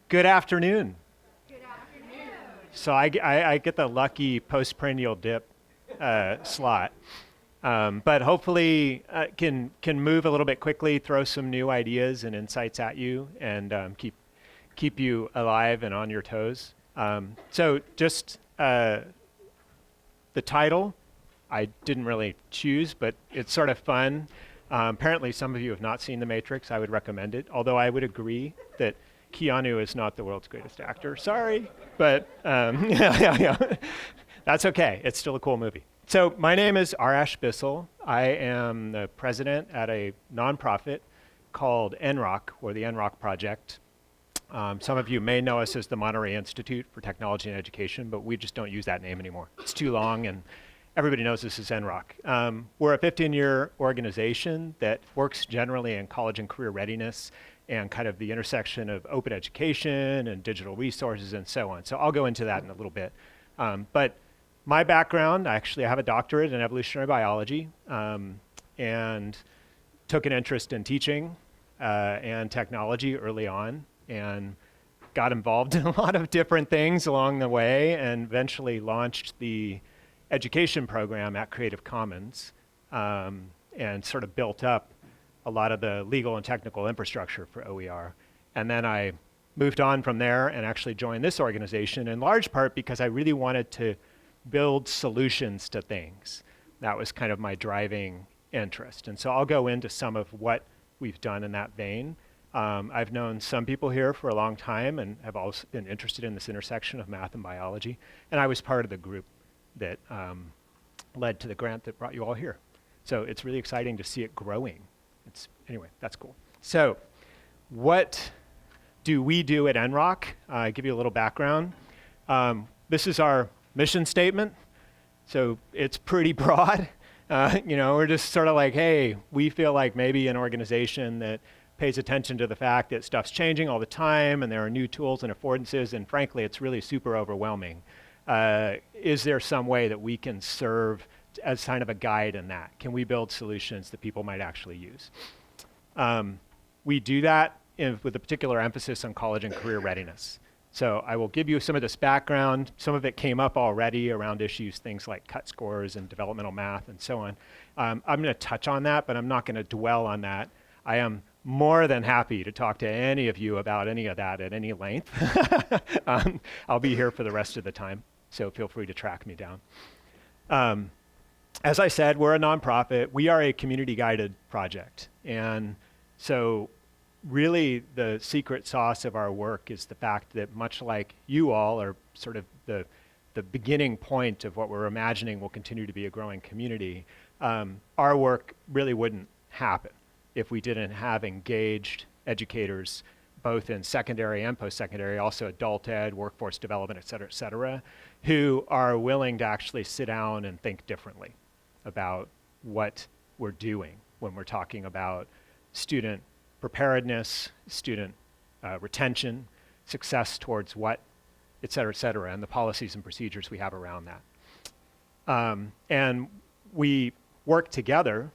Good afternoon. Good afternoon. So I get the lucky postprandial dip slot, but hopefully can move a little bit quickly, throw some new ideas and insights at you, and keep you alive and on your toes. So just the title, I didn't really choose, but it's sort of fun. Apparently, some of you have not seen The Matrix. I would recommend it, although I would agree that Keanu is not the world's greatest actor. Sorry, but yeah. That's okay. It's still a cool movie. So my name is Arash Bissell. I am the president at a nonprofit called NROC, or the NROC Project. Some of you may know us as the Monterey Institute for Technology and Education, but we just don't use that name anymore. It's too long, and everybody knows this is NROC. We're a 15-year organization that works generally in college and career readiness and kind of the intersection of open education and digital resources and so on. So I'll go into that in a little bit. But my background, I have a doctorate in evolutionary biology and took an interest in teaching and technology early on and got involved in a lot of different things along the way and eventually launched the education program at Creative Commons and sort of built up a lot of the legal and technical infrastructure for OER. And then I moved on from there and actually joined this organization in large part because I really wanted to build solutions to things. That was kind of my driving interest. And so I'll go into some of what we've done in that vein. I've known some people here for a long time and have also been interested in this intersection of math and biology. And I was part of the group that led to the grant that brought you all here. So it's really exciting to see it growing. Anyway, that's cool. So what do we do at NROC? Give you a little background. This is our mission statement. So it's pretty broad. We're just sort of like, hey, we feel like maybe an organization that pays attention to the fact that stuff's changing all the time and there are new tools and affordances, and frankly, it's really super overwhelming. Is there some way that we can serve as kind of a guide in that? Can we build solutions that people might actually use? We do that with a particular emphasis on college and career readiness. So I will give you some of this background. Some of it came up already around issues, things like cut scores and developmental math and so on. I'm going to touch on that, but I'm not going to dwell on that. I am more than happy to talk to any of you about any of that at any length. I'll be here for the rest of the time, so feel free to track me down. As I said, we're a nonprofit. We are a community-guided project. And so really the secret sauce of our work is the fact that much like you all are sort of the beginning point of what we're imagining will continue to be a growing community, our work really wouldn't happen if we didn't have engaged educators, both in secondary and post-secondary, also adult ed, workforce development, et cetera, who are willing to actually sit down and think differently about what we're doing when we're talking about student preparedness, student retention, success towards what, et cetera, and the policies and procedures we have around that. And we work together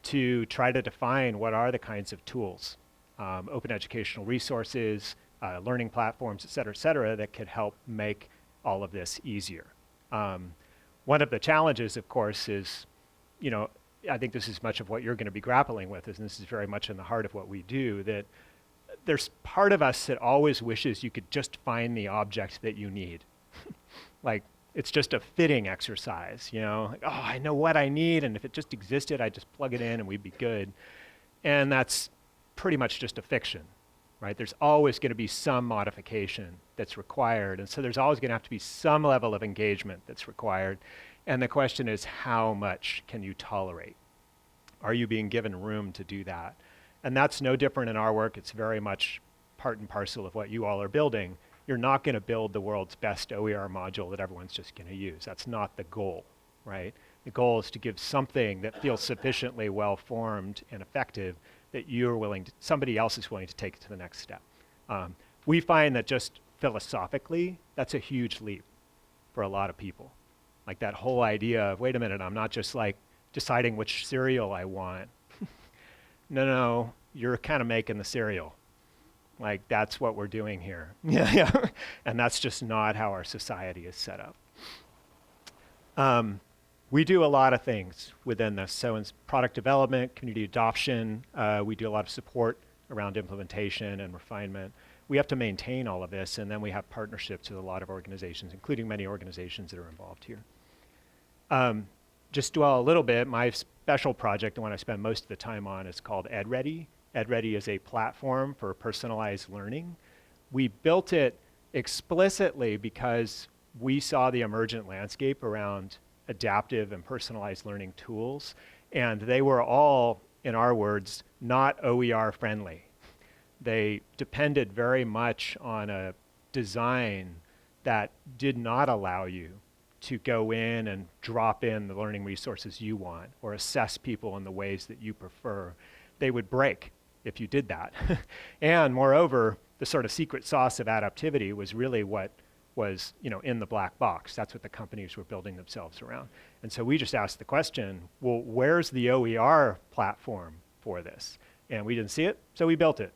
to try to define what are the kinds of tools, open educational resources, learning platforms, et cetera, that could help make all of this easier. One of the challenges, of course, is, I think this is much of what you're going to be grappling with, and this is very much in the heart of what we do, that there's part of us that always wishes you could just find the object that you need. Like, it's just a fitting exercise, like, oh, I know what I need, and if it just existed, I'd just plug it in and we'd be good. And that's pretty much just a fiction, right? There's always going to be some modification that's required, and so there's always going to have to be some level of engagement that's required. And the question is, how much can you tolerate? Are you being given room to do that? And that's no different in our work. It's very much part and parcel of what you all are building. You're not going to build the world's best OER module that everyone's just going to use. That's not the goal, right? The goal is to give something that feels sufficiently well-formed and effective that somebody else is willing to take it to the next step. We find that just philosophically, that's a huge leap for a lot of people. Like that whole idea of, wait a minute, I'm not just like deciding which cereal I want. No, you're kind of making the cereal. Like, that's what we're doing here. Yeah. And that's just not how our society is set up. We do a lot of things within this. So in product development, community adoption, we do a lot of support around implementation and refinement. We have to maintain all of this, and then we have partnerships with a lot of organizations, including many organizations that are involved here. Just dwell a little bit, my special project, the one I spend most of the time on, is called EdReady. EdReady is a platform for personalized learning. We built it explicitly because we saw the emergent landscape around adaptive and personalized learning tools, and they were all, in our words, not OER friendly. They depended very much on a design that did not allow you to go in and drop in the learning resources you want or assess people in the ways that you prefer. They would break if you did that. And moreover, the sort of secret sauce of adaptivity was really what was, in the black box. That's what the companies were building themselves around. And so we just asked the question, well, where's the OER platform for this? And we didn't see it, so we built it.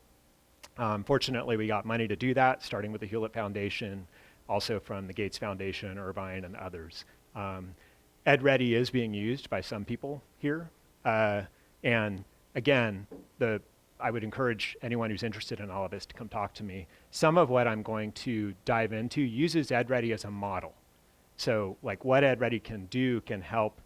Fortunately, we got money to do that, starting with the Hewlett Foundation, also from the Gates Foundation, Irvine, and others. EdReady is being used by some people here. And again, I would encourage anyone who's interested in all of this to come talk to me. Some of what I'm going to dive into uses EdReady as a model. So like what EdReady can do can help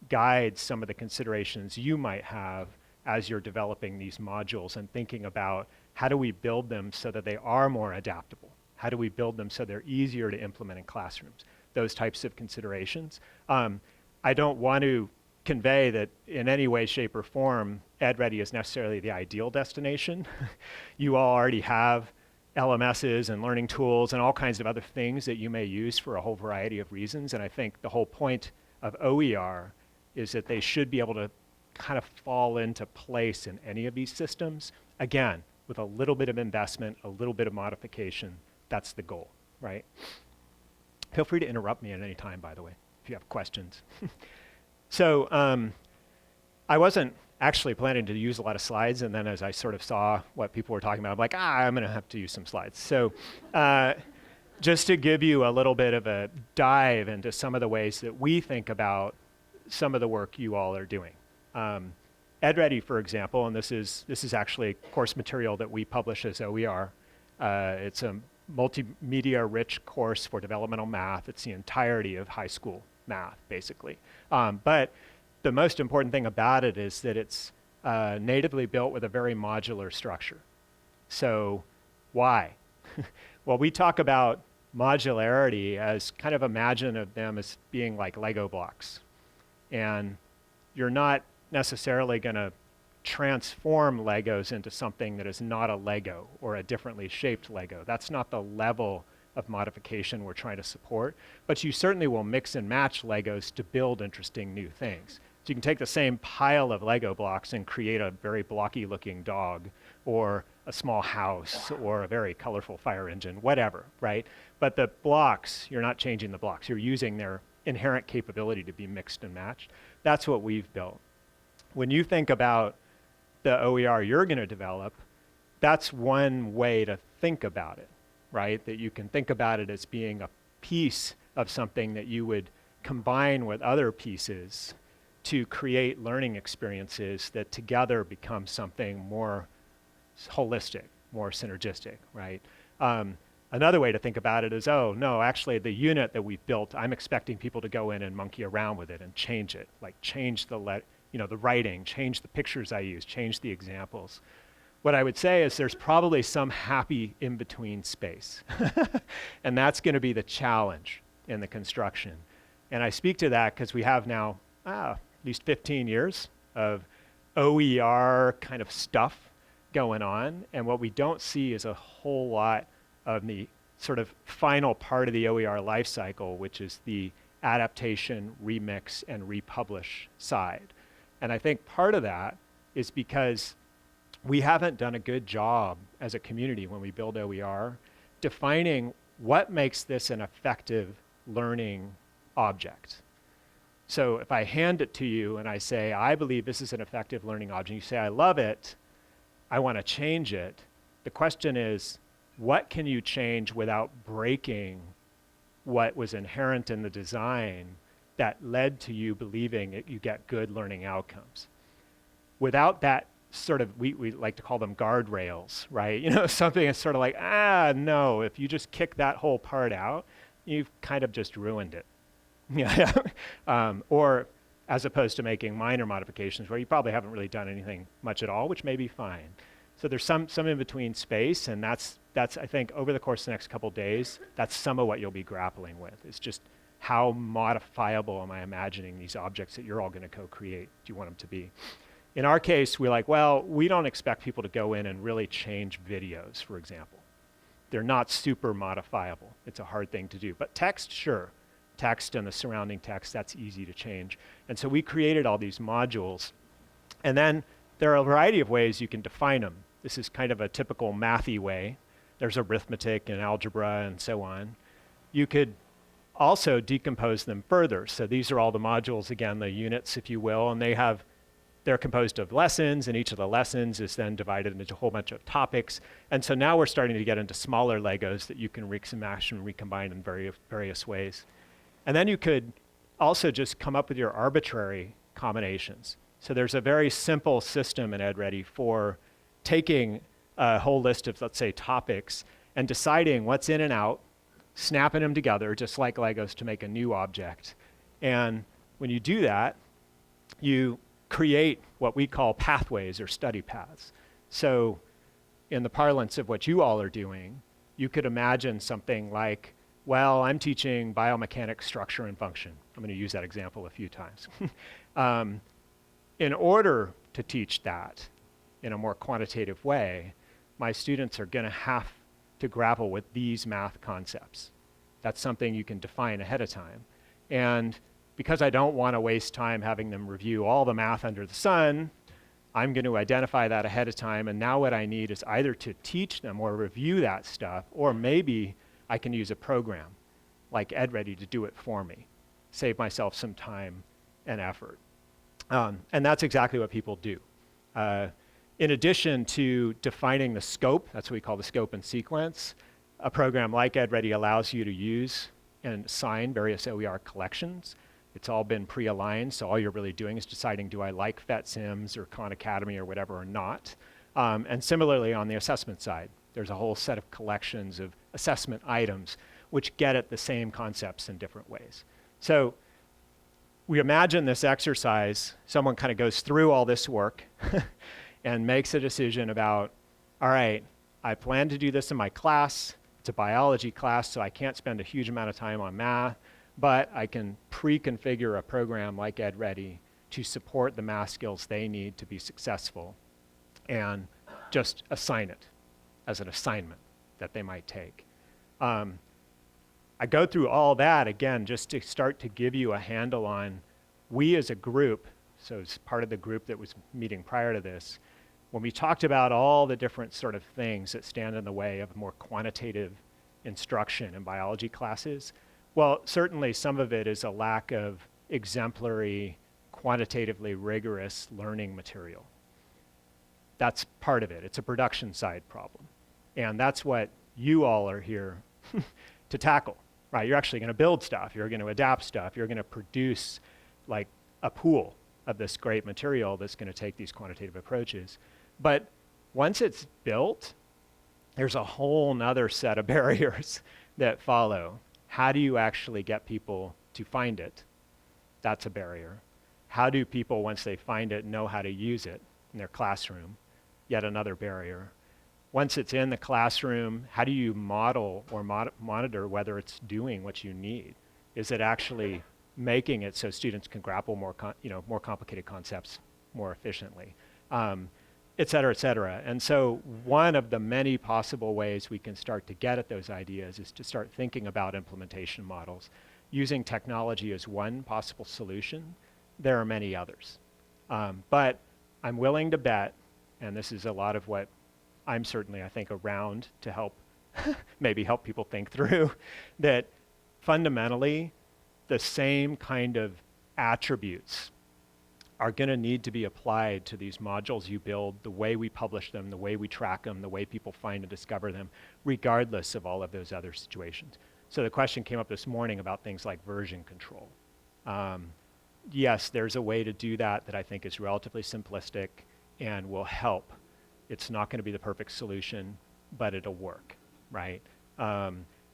guide some of the considerations you might have as you're developing these modules and thinking about how do we build them so that they are more adaptable? How do we build them so they're easier to implement in classrooms? Those types of considerations. I don't want to convey that in any way, shape, or form, EdReady is necessarily the ideal destination. You all already have LMSs and learning tools and all kinds of other things that you may use for a whole variety of reasons. And I think the whole point of OER is that they should be able to kind of fall into place in any of these systems. Again, with a little bit of investment, a little bit of modification, that's the goal, right? Feel free to interrupt me at any time, by the way, if you have questions. So I wasn't actually planning to use a lot of slides, and then as I sort of saw what people were talking about, I'm like, I'm going to have to use some slides. So just to give you a little bit of a dive into some of the ways that we think about some of the work you all are doing. EdReady, for example, and this is actually course material that we publish as OER. It's a multimedia-rich course for developmental math. It's the entirety of high school math, basically. But the most important thing about it is that it's natively built with a very modular structure. So why? Well, we talk about modularity as kind of imagine of them as being like Lego blocks. And you're not necessarily going to transform Legos into something that is not a Lego or a differently shaped Lego. That's not the level of modification we're trying to support, but you certainly will mix and match Legos to build interesting new things. So you can take the same pile of Lego blocks and create a very blocky looking dog or a small house or a very colorful fire engine, whatever, right? But the blocks, you're not changing the blocks. You're using their inherent capability to be mixed and matched. That's what we've built. When you think about the OER you're going to develop, that's one way to think about it, right? That you can think about it as being a piece of something that you would combine with other pieces to create learning experiences that together become something more holistic, more synergistic, right? Another way to think about it is, oh, no, actually the unit that we've built, I'm expecting people to go in and monkey around with it and change it, like change the writing, change the pictures I use, change the examples. What I would say is there's probably some happy in-between space. And that's going to be the challenge in the construction. And I speak to that because we have now at least 15 years of OER kind of stuff going on. And what we don't see is a whole lot of the sort of final part of the OER lifecycle, which is the adaptation, remix, and republish side. And I think part of that is because we haven't done a good job as a community when we build OER defining what makes this an effective learning object. So if I hand it to you and I say, I believe this is an effective learning object, you say, I love it, I want to change it, The question is, what can you change without breaking what was inherent in the design that led to you believing that you get good learning outcomes? Without that sort of, we like to call them guardrails, right? You know, something that's sort of like, no, if you just kick that whole part out, you've kind of just ruined it. Yeah. Or as opposed to making minor modifications where you probably haven't really done anything much at all, which may be fine. So there's some in between space, and that's I think over the course of the next couple of days, that's some of what you'll be grappling with. It's just how modifiable am I imagining these objects that you're all going to co-create? Do you want them to be? In our case, we're like, well, we don't expect people to go in and really change videos, for example. They're not super modifiable. It's a hard thing to do. But text, sure. Text and the surrounding text, that's easy to change. And so we created all these modules. And then there are a variety of ways you can define them. This is kind of a typical mathy way. There's arithmetic and algebra and so on. You could also decompose them further. So these are all the modules, again, the units, if you will, and they're composed of lessons, and each of the lessons is then divided into a whole bunch of topics. And so now we're starting to get into smaller Legos that you can mix and match and recombine in various ways. And then you could also just come up with your arbitrary combinations. So there's a very simple system in EdReady for taking a whole list of, let's say, topics and deciding what's in and out, snapping them together, just like Legos, to make a new object. And when you do that, you create what we call pathways or study paths. So in the parlance of what you all are doing, you could imagine something like, well, I'm teaching biomechanics, structure, and function. I'm going to use that example a few times. In order to teach that in a more quantitative way, my students are going to have to grapple with these math concepts. That's something you can define ahead of time. And because I don't want to waste time having them review all the math under the sun, I'm going to identify that ahead of time. And now what I need is either to teach them or review that stuff, or maybe I can use a program like EdReady to do it for me, save myself some time and effort. And that's exactly what people do. In addition to defining the scope, that's what we call the scope and sequence, a program like EdReady allows you to use and assign various OER collections. It's all been pre-aligned, so all you're really doing is deciding, do I like PhET-Sims or Khan Academy or whatever or not? And similarly on the assessment side, there's a whole set of collections of assessment items which get at the same concepts in different ways. So we imagine this exercise, someone kind of goes through all this work and makes a decision about, all right, I plan to do this in my class. It's a biology class, so I can't spend a huge amount of time on math, but I can pre-configure a program like EdReady to support the math skills they need to be successful and just assign it as an assignment that they might take. I go through all that, again, just to start to give you a handle on, we as a group, so as part of the group that was meeting prior to this, when we talked about all the different sort of things that stand in the way of more quantitative instruction in biology classes, well, certainly some of it is a lack of exemplary, quantitatively rigorous learning material. That's part of it. It's a production side problem. And that's what you all are here to tackle, right? You're actually going to build stuff. You're going to adapt stuff. You're going to produce like a pool of this great material that's going to take these quantitative approaches. But once it's built, there's a whole nother set of barriers that follow. How do you actually get people to find it? That's a barrier. How do people, once they find it, know how to use it in their classroom? Yet another barrier. Once it's in the classroom, how do you model or monitor whether it's doing what you need? Is it actually making it so students can grapple more complicated concepts more efficiently? Et cetera, et cetera. And so one of the many possible ways we can start to get at those ideas is to start thinking about implementation models. Using technology as one possible solution. There are many others. But I'm willing to bet, and this is a lot of what I'm certainly, I think, around to help, maybe help people think through, that fundamentally the same kind of attributes are going to need to be applied to these modules you build, the way we publish them, the way we track them, the way people find and discover them, regardless of all of those other situations. So the question came up this morning about things like version control. Yes, there's a way to do that I think is relatively simplistic and will help. It's not going to be the perfect solution, but it'll work, right?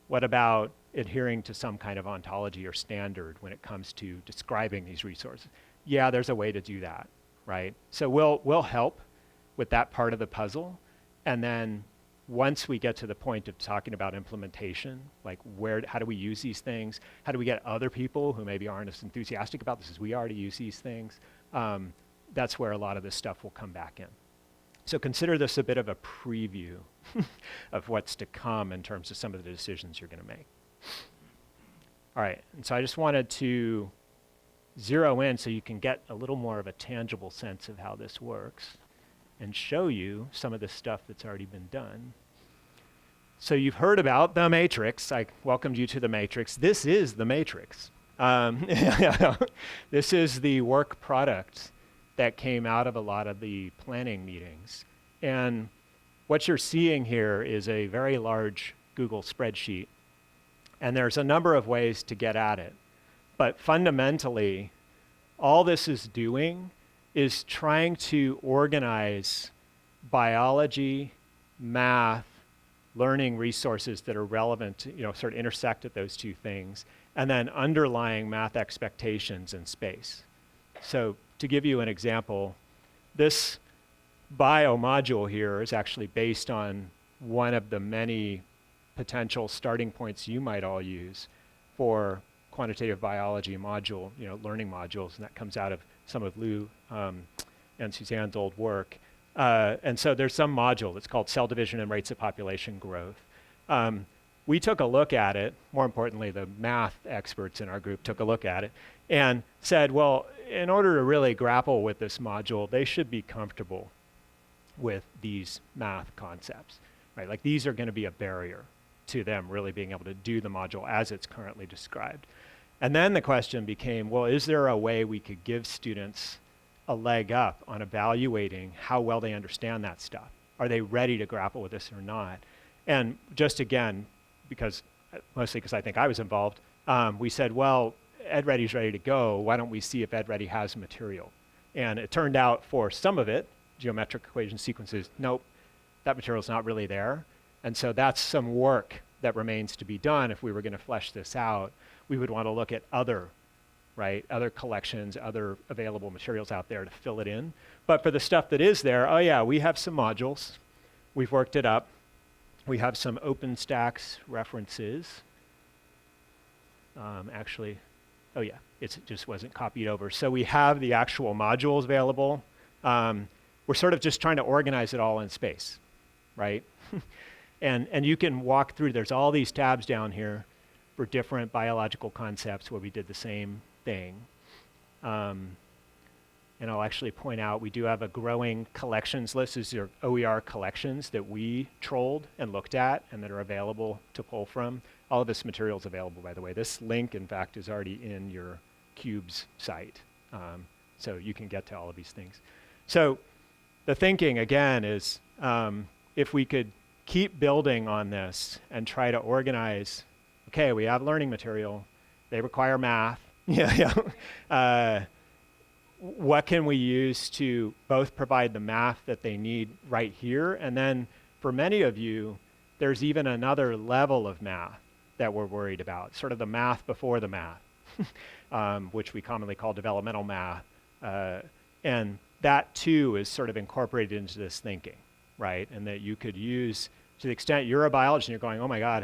What about adhering to some kind of ontology or standard when it comes to describing these resources? Yeah, there's a way to do that, right? So we'll help with that part of the puzzle. And then once we get to the point of talking about implementation, like how do we use these things? How do we get other people who maybe aren't as enthusiastic about this as we are to use these things? That's where a lot of this stuff will come back in. So consider this a bit of a preview of what's to come in terms of some of the decisions you're going to make. All right, and so I just wanted to zero in so you can get a little more of a tangible sense of how this works and show you some of the stuff that's already been done. So you've heard about the matrix. I welcomed you to the matrix. This is the matrix. This is the work product that came out of a lot of the planning meetings. And what you're seeing here is a very large Google spreadsheet. And there's a number of ways to get at it. But fundamentally, all this is doing is trying to organize biology, math, learning resources that are relevant to, sort of intersect at those two things, and then underlying math expectations in space. So to give you an example, this bio module here is actually based on one of the many potential starting points you might all use for quantitative biology module, learning modules, and that comes out of some of Lou and Suzanne's old work. And so there's some module that's called Cell Division and Rates of Population Growth. We took a look at it, more importantly, the math experts in our group took a look at it and said, well, in order to really grapple with this module, they should be comfortable with these math concepts, right? Like these are going to be a barrier to them really being able to do the module as it's currently described. And then the question became, well, is there a way we could give students a leg up on evaluating how well they understand that stuff? Are they ready to grapple with this or not? And just again, mostly because I think I was involved, we said, well, EdReady's ready to go. Why don't we see if EdReady has material? And it turned out for some of it, geometric equation sequences, nope, that material's not really there. And so that's some work that remains to be done. If we were going to flesh this out, we would want to look at other collections, other available materials out there to fill it in. But for the stuff that is there, oh yeah, we have some modules. We've worked it up. We have some OpenStax references. It just wasn't copied over. So we have the actual modules available. We're sort of just trying to organize it all in space, right? And you can walk through, there's all these tabs down here for different biological concepts where we did the same thing. And I'll actually point out, we do have a growing collections list. These are OER collections that we trolled and looked at and that are available to pull from. All of this material is available, by the way. This link, in fact, is already in your CUBES site. So you can get to all of these things. So the thinking, again, is if we could keep building on this and try to organize, okay, we have learning material. They require math. What can we use to both provide the math that they need right here? And then for many of you, there's even another level of math that we're worried about, sort of the math before the math, which we commonly call developmental math. And that too is sort of incorporated into this thinking, right? And that you could use, to the extent you're a biologist and you're going, oh my God,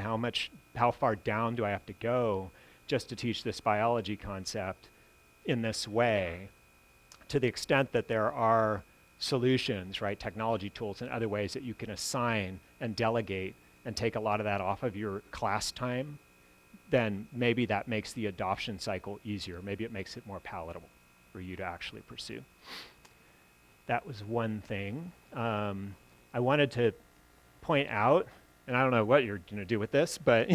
how far down do I have to go just to teach this biology concept in this way? To the extent that there are solutions, right, technology tools and other ways that you can assign and delegate and take a lot of that off of your class time, then maybe that makes the adoption cycle easier. Maybe it makes it more palatable for you to actually pursue. That was one thing. I wanted to point out, and I don't know what you're going to do with this, but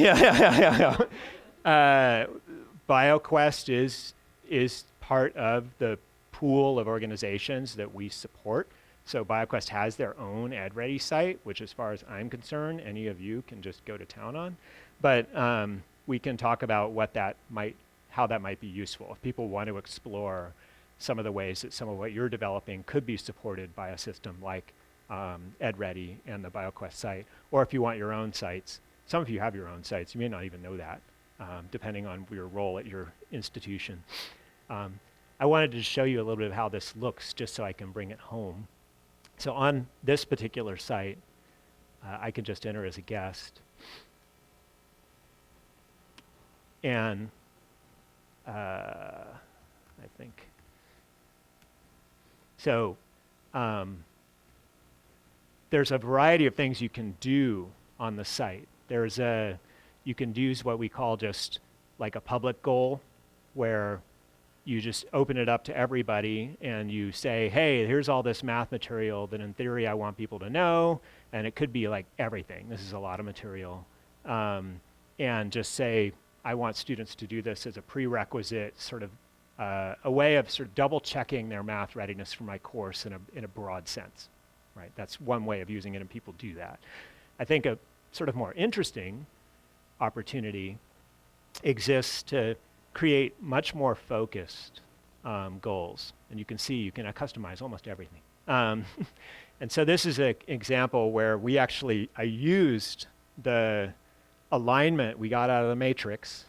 BioQuest is part of the pool of organizations that we support. So BioQuest has their own EdReady site, which as far as I'm concerned, any of you can just go to town on. But we can talk about how that might be useful. If people want to explore some of the ways that some of what you're developing could be supported by a system like EdReady and the BioQuest site, or if you want your own sites. Some of you have your own sites. You may not even know that, depending on your role at your institution. I wanted to show you a little bit of how this looks just so I can bring it home. So on this particular site, I can just enter as a guest. And I think, so there's a variety of things you can do on the site. You can use what we call just like a public goal, where you just open it up to everybody and you say, hey, here's all this math material that in theory I want people to know, and it could be like everything. This is a lot of material. And just say, I want students to do this as a prerequisite, sort of a way of sort of double checking their math readiness for my course in a broad sense, right? That's one way of using it, and people do that. I think a sort of more interesting opportunity exists to create much more focused goals. And you can see you can customize almost everything. And so this is an example where I used the alignment we got out of the matrix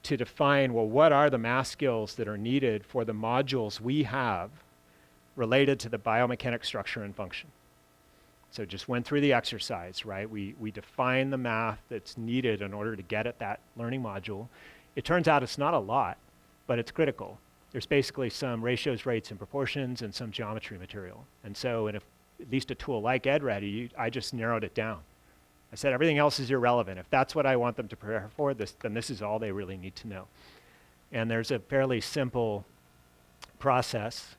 to define, well, what are the math skills that are needed for the modules we have related to the biomechanics structure and function. So just went through the exercise, right? We define the math that's needed in order to get at that learning module. It turns out it's not a lot, but it's critical. There's basically some ratios, rates, and proportions, and some geometry material. And so at least a tool like EdReady, I just narrowed it down. I said everything else is irrelevant. If that's what I want them to prepare for, then this is all they really need to know. And there's a fairly simple process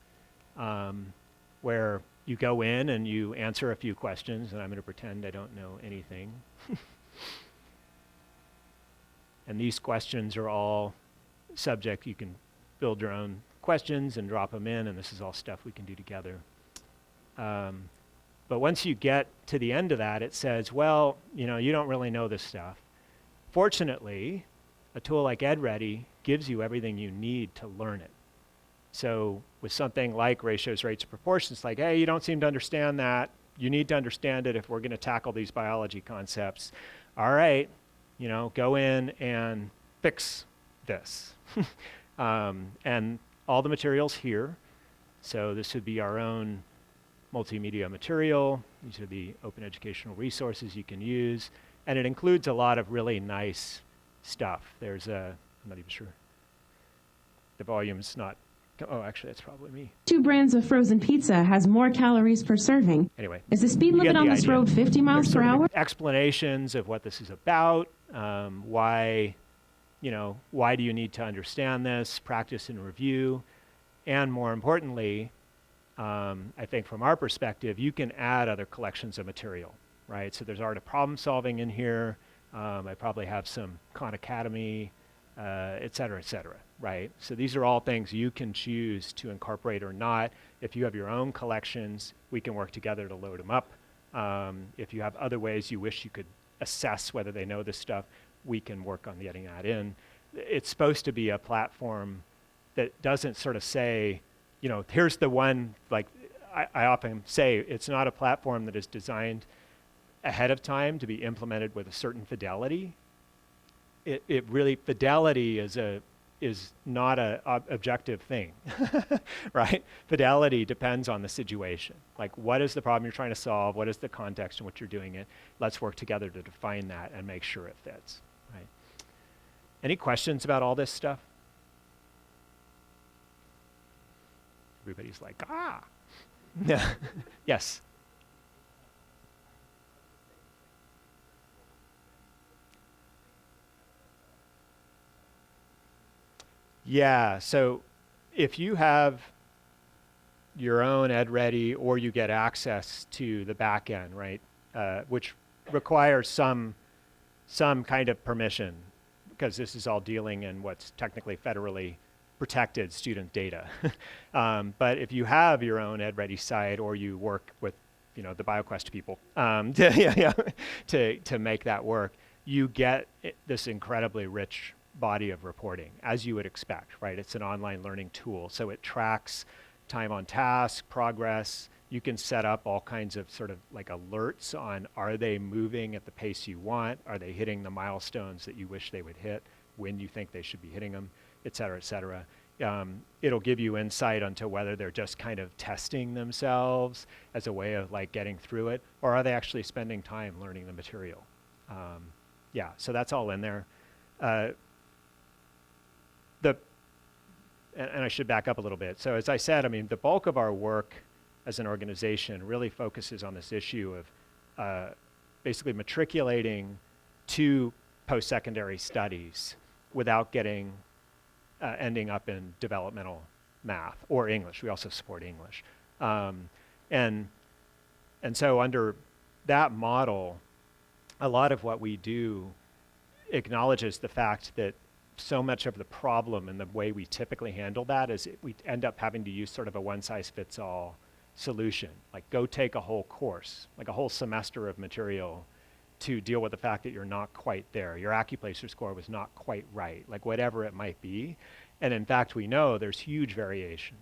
where you go in and you answer a few questions, and I'm going to pretend I don't know anything. And these questions are all subject. You can build your own questions and drop them in, and this is all stuff we can do together. But once you get to the end of that, it says, well, you don't really know this stuff. Fortunately, a tool like EdReady gives you everything you need to learn it. So with something like ratios, rates, and proportions, like, hey, you don't seem to understand that. You need to understand it if we're going to tackle these biology concepts. All right, go in and fix this. And all the materials here. So this would be our own multimedia material. These are the open educational resources you can use. And it includes a lot of really nice stuff. I'm not even sure. The volume's not, oh, actually, that's probably me. 2 brands of frozen pizza has more calories per serving. Anyway. Is the speed limit on this road 50 miles per hour? Explanations of what this is about, why do you need to understand this, practice and review, and more importantly, I think from our perspective, you can add other collections of material, right? So there's art of problem solving in here. I probably have some Khan Academy, et cetera, right? So these are all things you can choose to incorporate or not. If you have your own collections, we can work together to load them up. If you have other ways you wish you could assess whether they know this stuff, we can work on getting that in. It's supposed to be a platform that doesn't sort of say, here's the one, like I often say, it's not a platform that is designed ahead of time to be implemented with a certain fidelity. It really, fidelity is not an objective thing, right? Fidelity depends on the situation. Like, what is the problem you're trying to solve? What is the context in which you're doing it? Let's work together to define that and make sure it fits, right? Any questions about all this stuff? Everybody's like, ah. Yes. Yeah, so if you have your own EdReady or you get access to the back end, right, which requires some kind of permission, because this is all dealing in what's technically federally protected student data. But if you have your own EdReady site or you work with the BioQuest people to make that work, you get this incredibly rich body of reporting, as you would expect, right? It's an online learning tool, so it tracks time on task, progress. You can set up all kinds of sort of like alerts on, are they moving at the pace you want? Are they hitting the milestones that you wish they would hit when you think they should be hitting them, et cetera, et cetera. It'll give you insight onto whether they're just kind of testing themselves as a way of like getting through it, or are they actually spending time learning the material? Yeah, so that's all in there. And I should back up a little bit. So as I said, I mean, the bulk of our work as an organization really focuses on this issue of basically matriculating to post-secondary studies without ending up in developmental math or English. We also support English. And so under that model, a lot of what we do acknowledges the fact that so much of the problem and the way we typically handle that is we end up having to use sort of a one-size-fits-all solution. Like, go take a whole course, like a whole semester of material to deal with the fact that you're not quite there. Your Accuplacer score was not quite right, like whatever it might be. And in fact, we know there's huge variation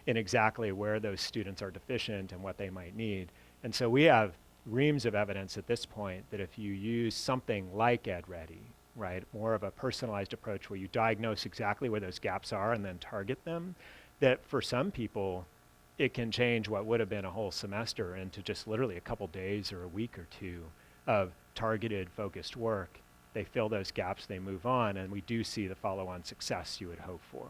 in exactly where those students are deficient and what they might need. And so we have reams of evidence at this point that if you use something like EdReady, right, more of a personalized approach where you diagnose exactly where those gaps are and then target them, that for some people, it can change what would have been a whole semester into just literally a couple days or a week or two of targeted, focused work. They fill those gaps, they move on, and we do see the follow-on success you would hope for.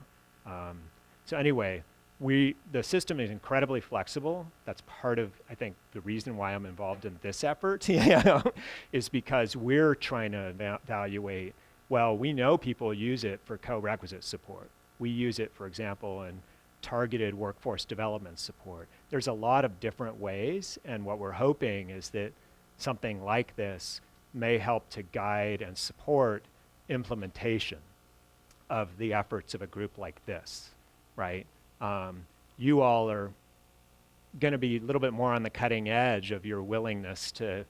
So anyway, the system is incredibly flexible. That's part of, I think, the reason why I'm involved in this effort, is because we're trying to evaluate, well, we know people use it for co-requisite support. We use it, for example, in targeted workforce development support. There's a lot of different ways, and what we're hoping is that something like this may help to guide and support implementation of the efforts of a group like this, right? You all are going to be a little bit more on the cutting edge of your willingness to,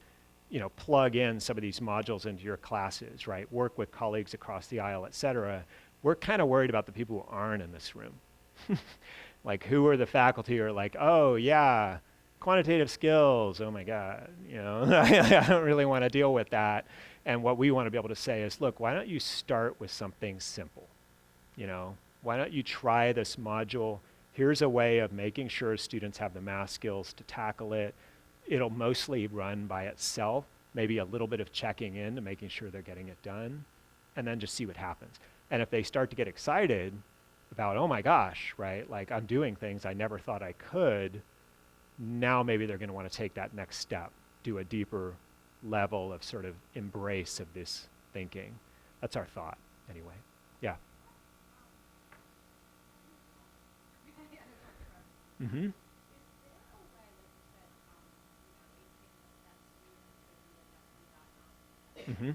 plug in some of these modules into your classes, right? Work with colleagues across the aisle, et cetera. We're kind of worried about the people who aren't in this room. Like, who are the faculty who are like, oh yeah, quantitative skills, oh my God, I don't really want to deal with that. And what we want to be able to say is, look, why don't you start with something simple? Why don't you try this module? Here's a way of making sure students have the math skills to tackle it. It'll mostly run by itself, maybe a little bit of checking in to making sure they're getting it done, and then just see what happens. And if they start to get excited about, oh my gosh, right, like I'm doing things I never thought I could, now maybe they're going to want to take that next step, do a deeper level of sort of embrace of this thinking. That's our thought, anyway. Yeah. Mm-hmm. Mm-hmm.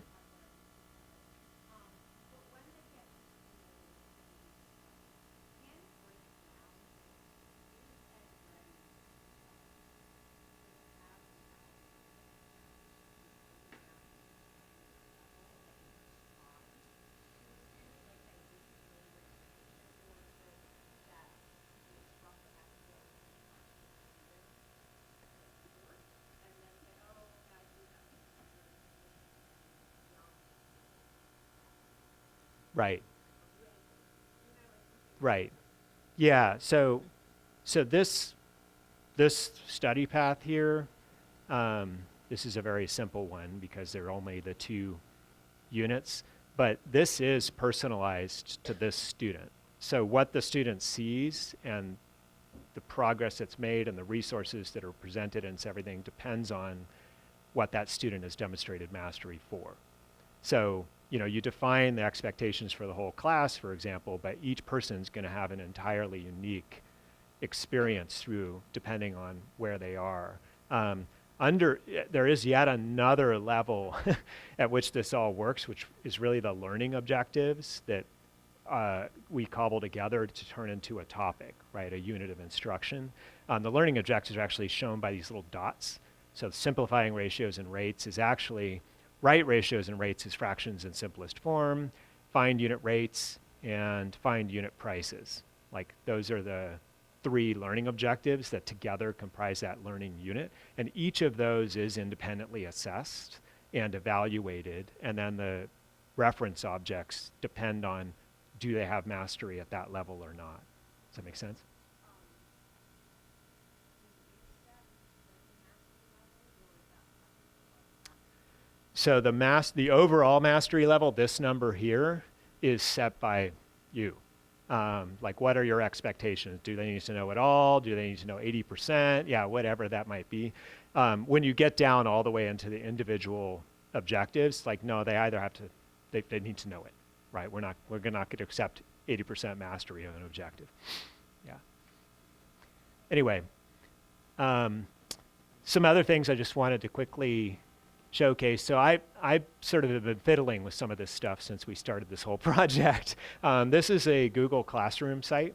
Right. Right. Yeah. So this study path here, this is a very simple one because they're only the 2 units, but this is personalized to this student. So what the student sees and the progress that's made and the resources that are presented and everything depends on what that student has demonstrated mastery for. So, you define the expectations for the whole class, for example, but each person's going to have an entirely unique experience depending on where they are. There is yet another level at which this all works, which is really the learning objectives that we cobble together to turn into a topic, right? A unit of instruction. The learning objectives are actually shown by these little dots. So simplifying ratios and rates is actually, write ratios and rates is fractions in simplest form, find unit rates, and find unit prices. Like those are the 3 learning objectives that together comprise that learning unit. And each of those is independently assessed and evaluated. And then the reference objects depend on, do they have mastery at that level or not? Does that make sense? So the overall mastery level, this number here, is set by you. Like, what are your expectations? Do they need to know it all? Do they need to know 80%? Yeah, whatever that might be. When you get down all the way into the individual objectives, like, no, they either have to, they need to know it, right? We're not going to accept 80% mastery of an objective. Yeah. Anyway, some other things I just wanted to quickly showcase. So I sort of have been fiddling with some of this stuff since we started this whole project. This is a Google Classroom site.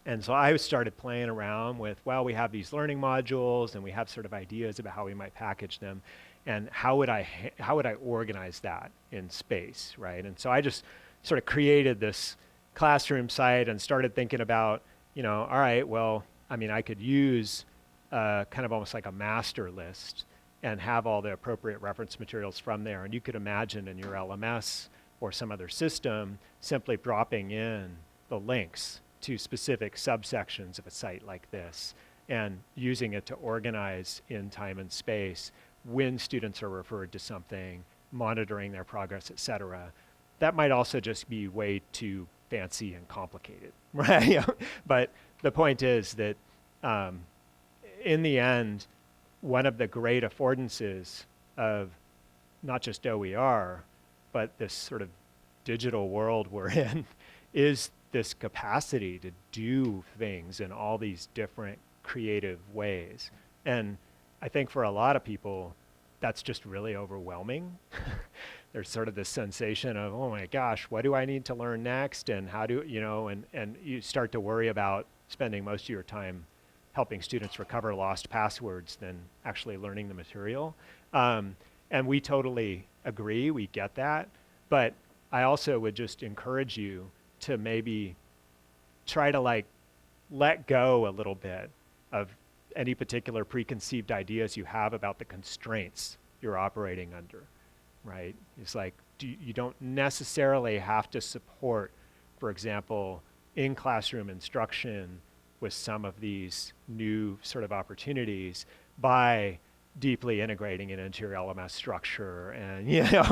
And so I started playing around with, well, we have these learning modules and we have sort of ideas about how we might package them. And how would I organize that in space, right? And so I just sort of created this classroom site and started thinking about, all right, well, I mean, I could use kind of almost like a master list and have all the appropriate reference materials from there. And you could imagine in your LMS or some other system simply dropping in the links to specific subsections of a site like this and using it to organize in time and space when students are referred to something, monitoring their progress, et cetera. That might also just be way too fancy and complicated, right? But the point is that in the end, one of the great affordances of not just OER, but this sort of digital world we're in is this capacity to do things in all these different creative ways. And I think for a lot of people, that's just really overwhelming. There's sort of this sensation of, oh my gosh, what do I need to learn next? And how do, and you start to worry about spending most of your time helping students recover lost passwords than actually learning the material. And we totally agree, we get that. But I also would just encourage you to maybe try to let go a little bit of any particular preconceived ideas you have about the constraints you're operating under, right? It's like, you don't necessarily have to support, for example, in-classroom instruction with some of these new sort of opportunities by deeply integrating it into your LMS structure and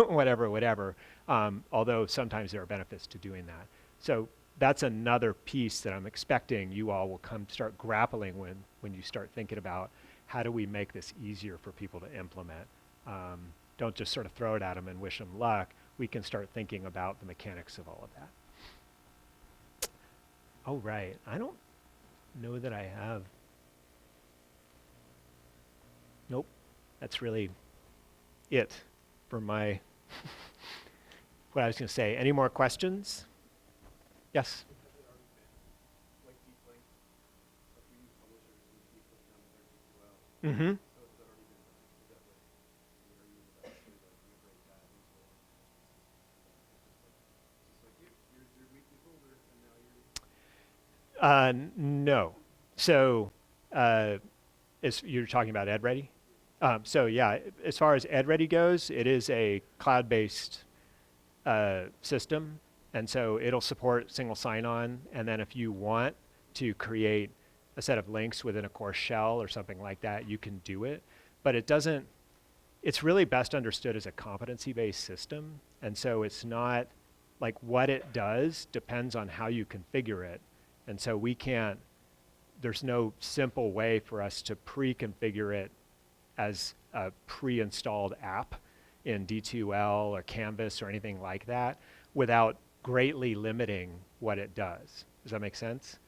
whatever. Although sometimes there are benefits to doing that. So that's another piece that I'm expecting you all will start grappling when you start thinking about how do we make this easier for people to implement. Don't just sort of throw it at them and wish them luck. We can start thinking about the mechanics of all of that. Oh, right. I don't know that I have. Nope. That's really it for my what I was going to say. Any more questions? Yes. Mm-hmm. No. So you're talking about EdReady? So yeah, as far as EdReady goes, it is a cloud-based system. And so it'll support single sign-on. And then if you want to create a set of links within a course shell or something like that, you can do it. But it's really best understood as a competency-based system. And so it's not like what it does depends on how you configure it. And so there's no simple way for us to pre-configure it as a pre-installed app in D2L or Canvas or anything like that without greatly limiting what it does. Does that make sense?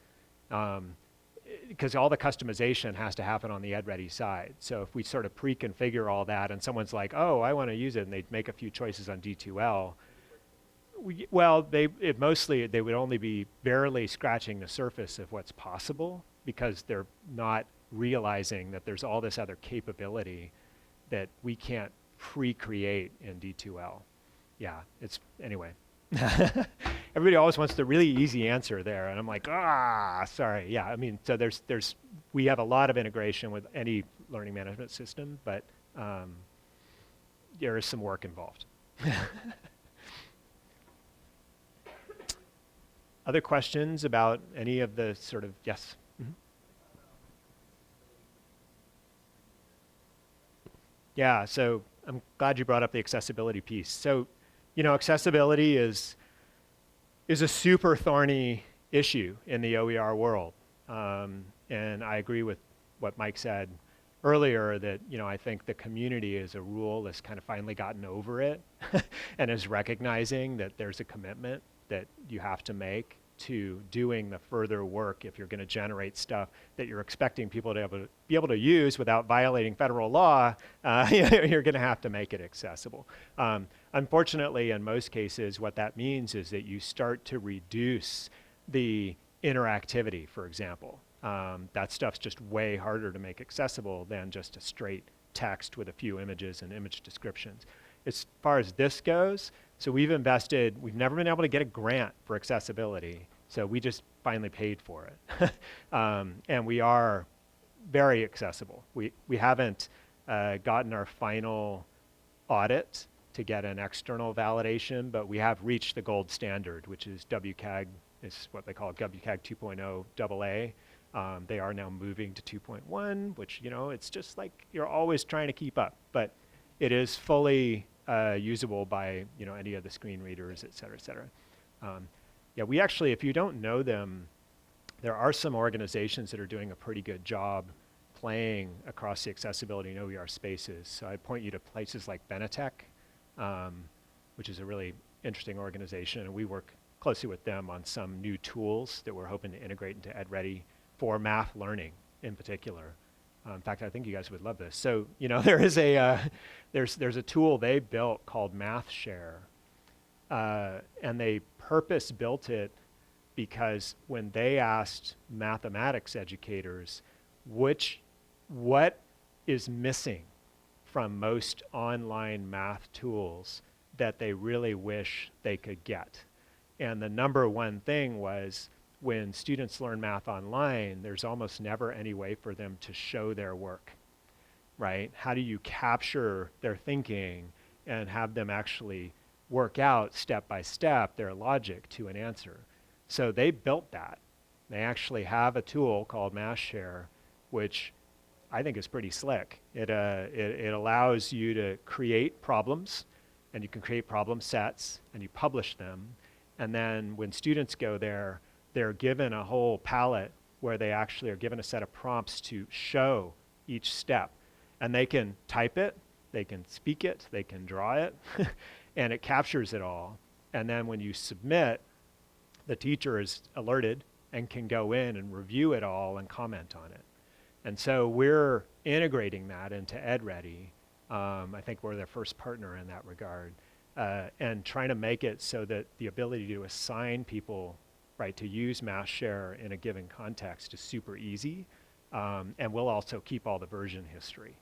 Because all the customization has to happen on the EdReady side. So if we sort of pre-configure all that and someone's like, oh, I want to use it, and they make a few choices on D2L, Well, they would only be barely scratching the surface of what's possible because they're not realizing that there's all this other capability that we can't pre-create in D2L. Yeah, it's anyway. Everybody always wants the really easy answer there, and I'm like, sorry. Yeah, I mean, so we have a lot of integration with any learning management system, but there is some work involved. Other questions about any of the sort of, yes? Mm-hmm. Yeah, so I'm glad you brought up the accessibility piece. So, accessibility is a super thorny issue in the OER world. And I agree with what Mike said earlier that, I think the community as a rule has kind of finally gotten over it and is recognizing that there's a commitment that you have to make to doing the further work if you're going to generate stuff that you're expecting people to be able to use without violating federal law. You're going to have to make it accessible. Unfortunately, in most cases, what that means is that you start to reduce the interactivity, for example. That stuff's just way harder to make accessible than just a straight text with a few images and image descriptions. As far as this goes, so we've never been able to get a grant for accessibility, so we just finally paid for it. And we are very accessible. We haven't gotten our final audit to get an external validation, but we have reached the gold standard, which is WCAG, is what they call WCAG 2.0 AA. They are now moving to 2.1, which, it's just like you're always trying to keep up, but it is fully usable by any of the screen readers, et cetera, et cetera. Yeah, we actually, if you don't know them, there are some organizations that are doing a pretty good job playing across the accessibility and OER spaces. So I point you to places like Benetech, which is a really interesting organization, and we work closely with them on some new tools that we're hoping to integrate into EdReady for math learning in particular. In fact, I think you guys would love this. So, there is there's a tool they built called MathShare, and they purpose built it because when they asked mathematics educators what is missing from most online math tools that they really wish they could get, and the number one thing was, when students learn math online, there's almost never any way for them to show their work, right? How do you capture their thinking and have them actually work out step by step their logic to an answer? So they built that. They actually have a tool called MathShare, which I think is pretty slick. It allows you to create problems, and you can create problem sets, and you publish them. And then when students go there, they're given a whole palette where they actually are given a set of prompts to show each step. And they can type it, they can speak it, they can draw it, and it captures it all. And then when you submit, the teacher is alerted and can go in and review it all and comment on it. And so we're integrating that into EdReady. I think we're their first partner in that regard, and trying to make it so that the ability to assign people, right, to use MathShare in a given context is super easy, and we'll also keep all the version history.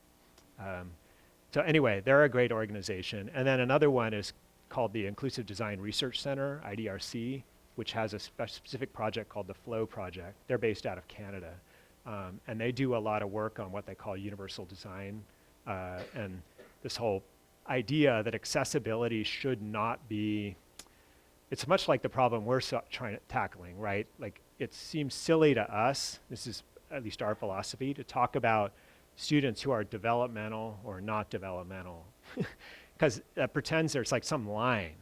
So anyway, they're a great organization. And then another one is called the Inclusive Design Research Center, IDRC, which has a specific project called the Flow Project. They're based out of Canada. And they do a lot of work on what they call universal design, and this whole idea that accessibility should not be, it's much like the problem we're tackling, right? Like, it seems silly to us, this is at least our philosophy, to talk about students who are developmental or not developmental, because that pretends there's like some line,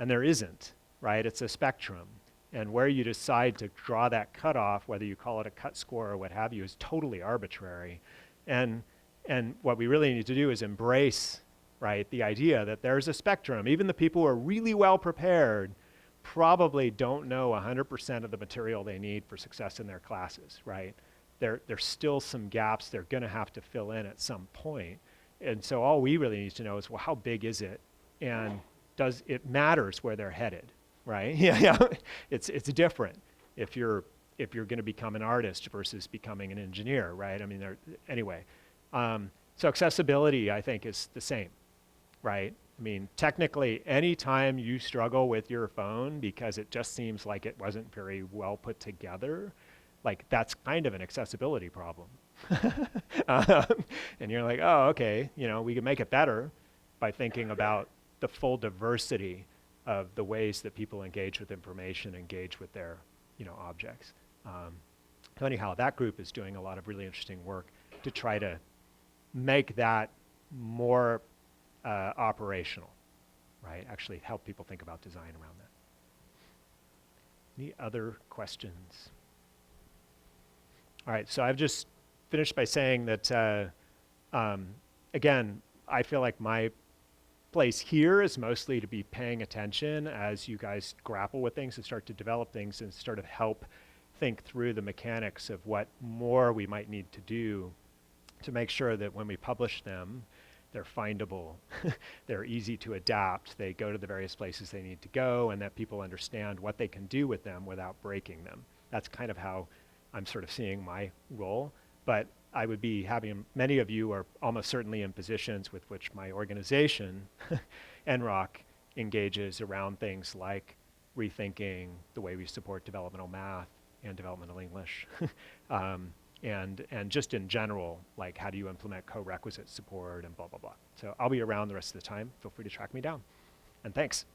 and there isn't, right? It's a spectrum. And where you decide to draw that cutoff, whether you call it a cut score or what have you, is totally arbitrary. And what we really need to do is embrace, right, the idea that there's a spectrum. Even the people who are really well prepared probably don't know 100% of the material they need for success in their classes, right? There's still some gaps they're going to have to fill in at some point. And so all we really need to know is, well, how big is it? And it matters where they're headed, right? Yeah. It's different if you're going to become an artist versus becoming an engineer, right? I mean, anyway. So accessibility, I think, is the same, right? I mean, technically, anytime you struggle with your phone because it just seems like it wasn't very well put together, like that's kind of an accessibility problem. And you're like, oh, okay, we can make it better by thinking about the full diversity of the ways that people engage with information, engage with their, objects. So anyhow, that group is doing a lot of really interesting work to try to make that more operational, right? Actually help people think about design around that. Any other questions? All right, so I've just finished by saying that, again, I feel like my place here is mostly to be paying attention as you guys grapple with things and start to develop things and sort of help think through the mechanics of what more we might need to do to make sure that when we publish them, they're findable, they're easy to adapt, they go to the various places they need to go, and that people understand what they can do with them without breaking them. That's kind of how I'm sort of seeing my role, but I would be having, many of you are almost certainly in positions with which my organization, NROC, engages around things like rethinking the way we support developmental math and developmental English. And just in general, like how do you implement co-requisite support and blah, blah, blah. So I'll be around the rest of the time. Feel free to track me down. And thanks.